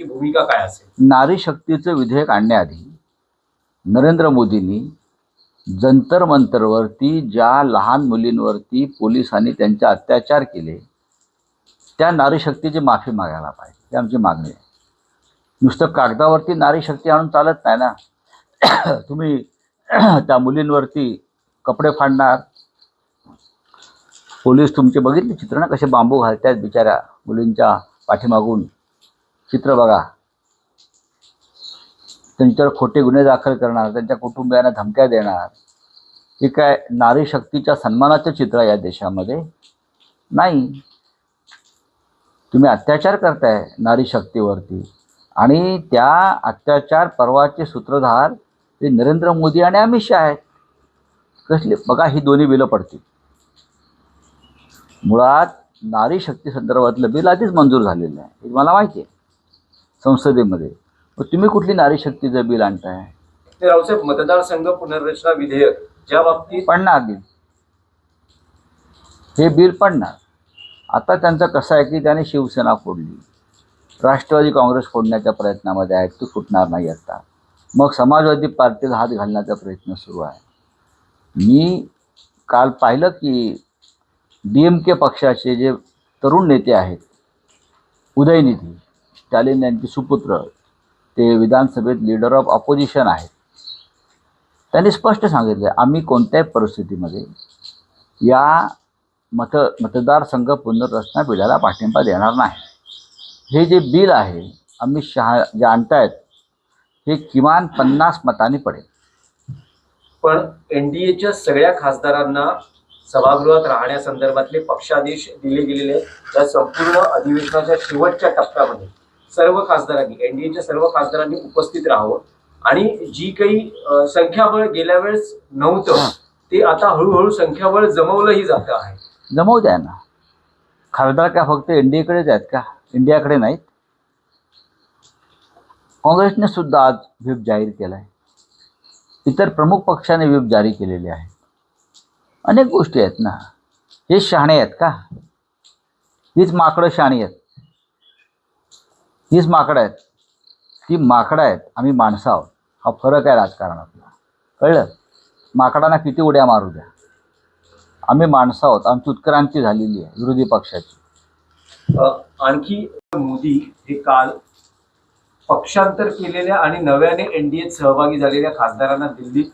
त्याची भूमिका काय असेल? नारी शक्तीचं विधेयक आणण्याआधी नरेंद्र मोदींनी जंतर मंतरवरती ज्या लहान मुलींवरती पोलिसांनी त्यांचे अत्याचार केले त्या नारी शक्तीची माफी मागायला पाहिजे, ही आमची मागणी आहे. नुसतं कागदावरती नारी शक्ती आणून चालत नाही ना. तुम्ही त्या मुलींवरती कपडे फाडणार, पोलीस तुमचे बघितले चित्र ना, कसे बांबू घालतात बिचाऱ्या मुलींच्या पाठीमागून, चित्र बघा. त्यांच्यावर खोटे गुन्हे दाखल करणार, त्यांच्या कुटुंबियांना धमक्या देणार. हे काय नारी शक्तीच्या सन्मानाचं चित्र या देशामध्ये नाही. तुम्ही अत्याचार करताय नारी शक्तीवरती आणि त्या अत्याचार पर्वाचे सूत्रधार ते नरेंद्र मोदी आणि अमित शहा आहेत. कसले बघा, ही दोन्ही बिलं पडतील. मुळात नारी शक्ती संदर्भातलं बिल आधीच मंजूर झालेलं आहे, हे मला माहिती आहे संसदेमध्ये. मग तुम्ही कुठली नारी शक्तीचं बिल आणताय? ते रावसाहेब, मतदारसंघ पुनर्रचना विधेयक ज्या बाबतीत पडणार बिल, हे बिल पडणार. आता त्यांचं कसं आहे की त्याने शिवसेना फोडली, राष्ट्रवादी काँग्रेस फोडण्याच्या प्रयत्नामध्ये आहेत, ते फुटणार नाही आता. मग समाजवादी पार्टीला हात घालण्याचा प्रयत्न सुरू आहे. मी काल पाहिलं की DMK पक्षाचे जे तरुण नेते आहेत, उदयनिधी स्टॅलिन यांचे सुपुत्र, ते विधानसभेत लीडर ऑफ ऑपोजिशन आहेत, त्यांनी स्पष्ट सांगितलं आम्ही कोणत्याही परिस्थितीमध्ये या मतदारसंघ पुनर्रचना बिलाला पाठिंबा देणार नाही. हे जे बिल आहे अमित शहा जे आणतायत हे किमान 50 मतांनी पडेल. पण NDAच्या सगळ्या खासदारांना सभागृहात राहण्यासंदर्भातले पक्षादेश दिले गेलेले आहेत. त्या संपूर्ण अधिवेशनाच्या शेवटच्या टप्प्यामध्ये सर्व खासदारांनी, NDAच्या सर्व खासदारांनी उपस्थित राहावं आणि जी काही संख्याबळ गेल्या वेळेस नव्हतं ते आता हळूहळू संख्याबळ जमवलंही जातं आहे. जमवू द्या ना. खासदार का फक्त NDAकडेच आहेत का? इंडियाकडे नाहीत. काँग्रेसने सुद्धा आज व्हीप जाहीर केला आहे. इतर प्रमुख पक्षाने व्हीप जारी केलेले आहे. अनेक गोष्टी आहेत ना. हे शहाणे आहेत का? हीच माकडं शहाणी आहेत. हीच माकडं आहेत. ती माकडं आहेत, आम्ही माणसं आहोत. हा फरक आहे राजकारणातला, कळलं? माकडांना किती उड्या मारू द्या, आम्ही माणसं आहोत. आमची उत्क्रांती झालेली आहे विरोधी पक्षाची. आणखी मोदी हे काल पक्षांतर केलेल्या आणि नव्याने NDAत सहभागी झालेल्या खासदारांना दिल्लीत